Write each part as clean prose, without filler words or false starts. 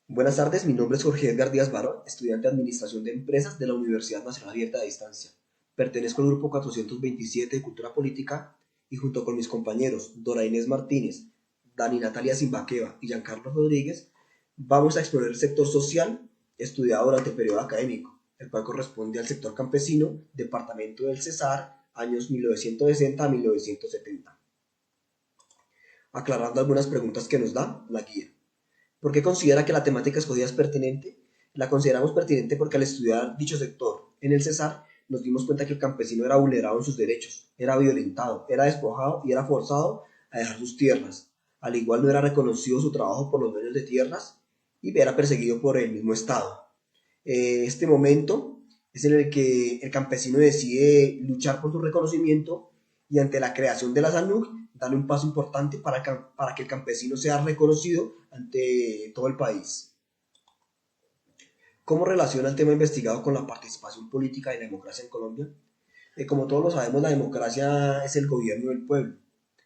Buenas tardes, mi nombre es Jorge Edgar Díaz Barón, estudiante de Administración de Empresas de la Universidad Nacional Abierta de Distancia. Pertenezco al grupo 427 de Cultura Política y junto con mis compañeros Dora Inés Martínez, Dani Natalia Zimbaqueva y Giancarlo Rodríguez, vamos a explorar el sector social estudiado durante el periodo académico, el cual corresponde al sector campesino, departamento del Cesar, años 1960 a 1970, aclarando algunas preguntas que nos da la guía. ¿Por qué considera que la temática escogida es pertinente? La consideramos pertinente porque al estudiar dicho sector en el Cesar nos dimos cuenta que el campesino era vulnerado en sus derechos, era violentado, era despojado y era forzado a dejar sus tierras. Al igual no era reconocido su trabajo por los dueños de tierras y era perseguido por el mismo Estado. Este momento es en el que el campesino decide luchar por su reconocimiento y ante la creación de la SANUC darle un paso importante para que el campesino sea reconocido ante todo el país. ¿Cómo relaciona el tema investigado con la participación política y la democracia en Colombia? Como todos lo sabemos, la democracia es el gobierno del pueblo,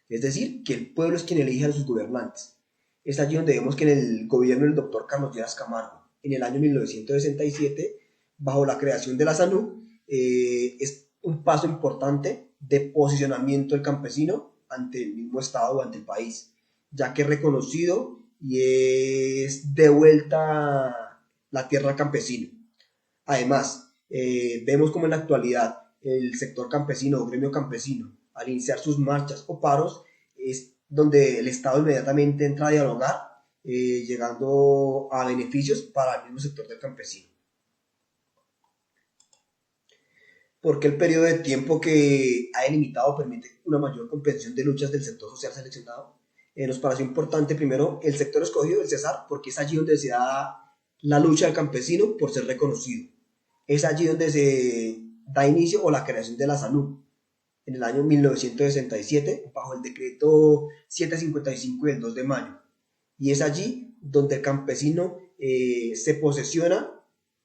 es decir, que el pueblo es quien elige a sus gobernantes. Es allí donde vemos que en el gobierno del doctor Carlos Lleras Camargo, en el año 1967, bajo la creación de la SANU, es un paso importante de posicionamiento del campesino ante el mismo Estado o ante el país, ya que es reconocido y es devuelta la tierra al campesino. Además, vemos como en la actualidad el sector campesino o gremio campesino, al iniciar sus marchas o paros, es donde el Estado inmediatamente entra a dialogar, llegando a beneficios para el mismo sector del campesino. Porque el periodo de tiempo que ha delimitado permite una mayor comprensión de luchas del sector social seleccionado. Nos pareció importante primero el sector escogido, el Cesar, porque es allí donde se da la lucha del campesino por ser reconocido. Es allí donde se da inicio o la creación de la SANU en el año 1967 bajo el decreto 755 del 2 de mayo. Y es allí donde el campesino se posesiona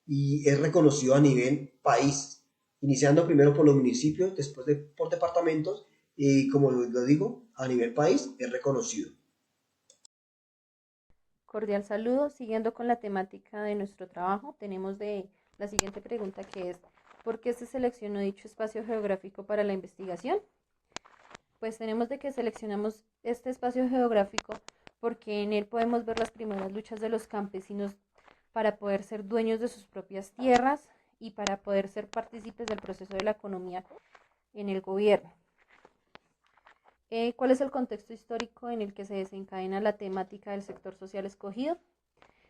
y es reconocido a nivel país, iniciando primero por los municipios, después por departamentos y como lo digo, a nivel país es reconocido. Cordial saludo. Siguiendo con la temática de nuestro trabajo, tenemos de la siguiente pregunta que es: ¿por qué se seleccionó dicho espacio geográfico para la investigación? Pues tenemos de que seleccionamos este espacio geográfico porque en él podemos ver las primeras luchas de los campesinos para poder ser dueños de sus propias tierras y para poder ser partícipes del proceso de la economía en el gobierno. ¿Cuál es el contexto histórico en el que se desencadena la temática del sector social escogido?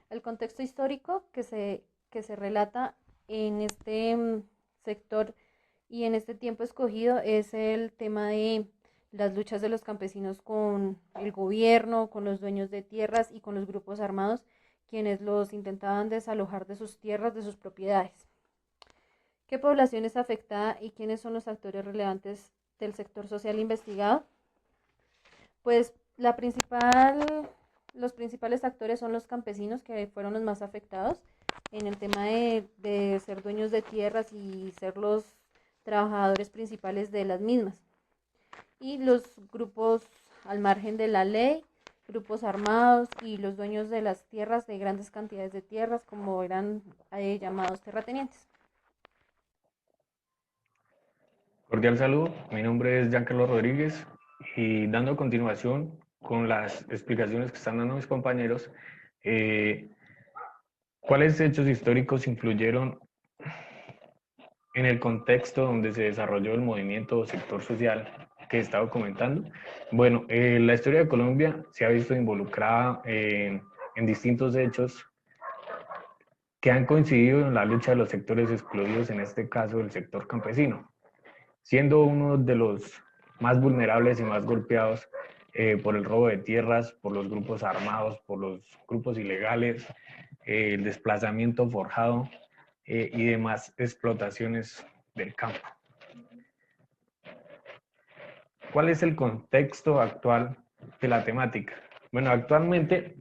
El contexto histórico que se relata en este sector y en este tiempo escogido es el tema de las luchas de los campesinos con el gobierno, con los dueños de tierras y con los grupos armados, quienes los intentaban desalojar de sus tierras, de sus propiedades. ¿Qué población es afectada y quiénes son los actores relevantes del sector social investigado? Pues los principales actores son los campesinos, que fueron los más afectados en el tema de ser dueños de tierras y ser los trabajadores principales de las mismas. Y los grupos al margen de la ley, grupos armados y los dueños de las tierras, de grandes cantidades de tierras, como eran llamados terratenientes. Cordial saludo, mi nombre es Giancarlo Rodríguez y dando continuación con las explicaciones que están dando mis compañeros, eh, ¿cuáles hechos históricos influyeron en el contexto donde se desarrolló el movimiento o sector social que he estado comentando? Bueno, la historia de Colombia se ha visto involucrada en distintos hechos que han coincidido en la lucha de los sectores excluidos, en este caso el sector campesino, siendo uno de los más vulnerables y más golpeados por el robo de tierras, por los grupos armados, por los grupos ilegales, el desplazamiento forjado y demás explotaciones del campo. ¿Cuál es el contexto actual de la temática? Bueno, actualmente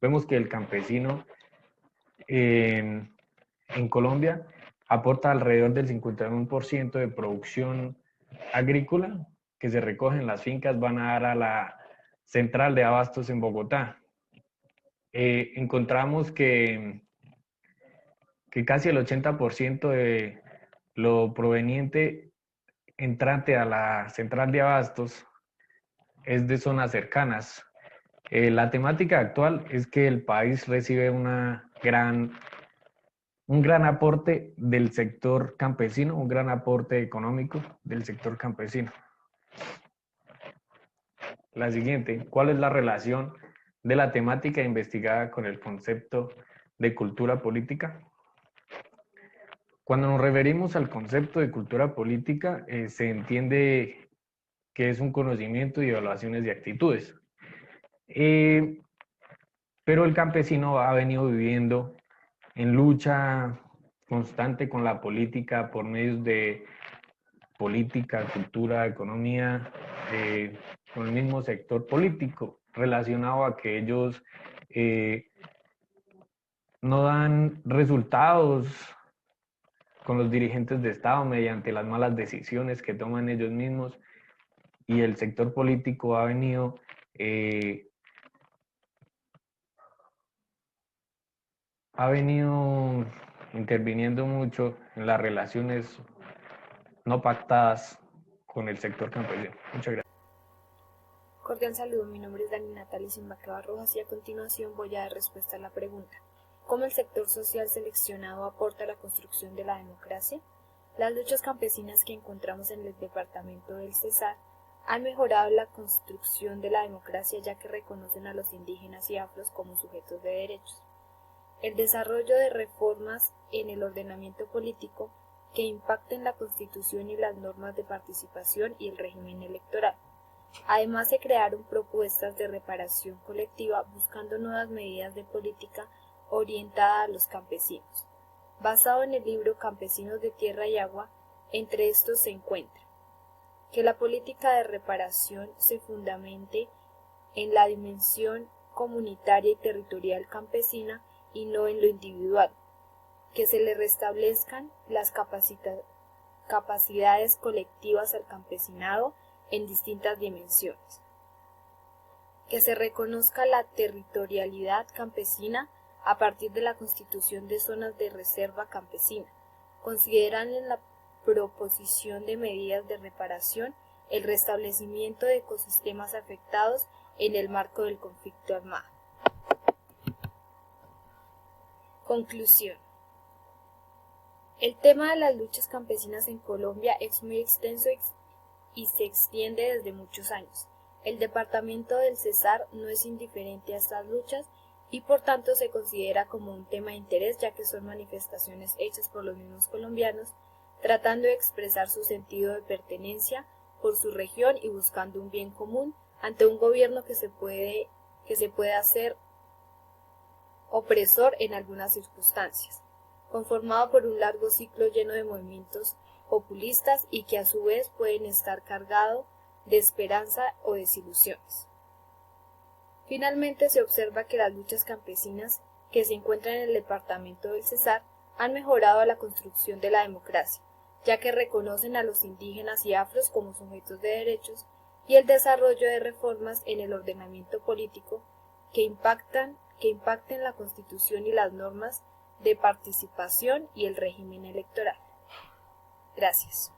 vemos que el campesino en Colombia aporta alrededor del 51% de producción agrícola que se recoge en las fincas, van a dar a la central de abastos en Bogotá. encontramos que casi el 80% de lo proveniente entrante a la central de abastos es de zonas cercanas. La temática actual es que el país recibe un gran aporte del sector campesino, un gran aporte económico del sector campesino. La siguiente, ¿cuál es la relación de la temática investigada con el concepto de cultura política? Cuando nos referimos al concepto de cultura política, se entiende que es un conocimiento y evaluaciones de actitudes. Pero el campesino ha venido viviendo en lucha constante con la política por medios de política, cultura, economía, con el mismo sector político, relacionado a que ellos no dan resultados con los dirigentes de Estado mediante las malas decisiones que toman ellos mismos, y el sector político ha venido interviniendo mucho en las relaciones no pactadas con el sector campesino. Muchas gracias. Cordial saludo, mi nombre es Dani Natalia Simbaqueva Rojas y a continuación voy a dar respuesta a la pregunta: ¿cómo el sector social seleccionado aporta a la construcción de la democracia? Las luchas campesinas que encontramos en el departamento del Cesar han mejorado la construcción de la democracia, ya que reconocen a los indígenas y afros como sujetos de derechos. El desarrollo de reformas en el ordenamiento político que impacten la Constitución y las normas de participación y el régimen electoral. Además, se crearon propuestas de reparación colectiva buscando nuevas medidas de política orientada a los campesinos. Basado en el libro Campesinos de Tierra y Agua, entre estos se encuentra que la política de reparación se fundamente en la dimensión comunitaria y territorial campesina y no en lo individual, que se le restablezcan las capacidades colectivas al campesinado en distintas dimensiones, que se reconozca la territorialidad campesina a partir de la constitución de zonas de reserva campesina, consideran en la proposición de medidas de reparación el restablecimiento de ecosistemas afectados en el marco del conflicto armado. Conclusión. El tema de las luchas campesinas en Colombia es muy extenso y se extiende desde muchos años. El departamento del Cesar no es indiferente a estas luchas y por tanto se considera como un tema de interés, ya que son manifestaciones hechas por los mismos colombianos, tratando de expresar su sentido de pertenencia por su región y buscando un bien común ante un gobierno que se puede hacer opresor en algunas circunstancias, conformado por un largo ciclo lleno de movimientos populistas y que a su vez pueden estar cargados de esperanza o desilusiones. Finalmente, se observa que las luchas campesinas que se encuentran en el departamento del Cesar han mejorado la construcción de la democracia, ya que reconocen a los indígenas y afros como sujetos de derechos, y el desarrollo de reformas en el ordenamiento político que impacten la Constitución y las normas de participación y el régimen electoral. Gracias.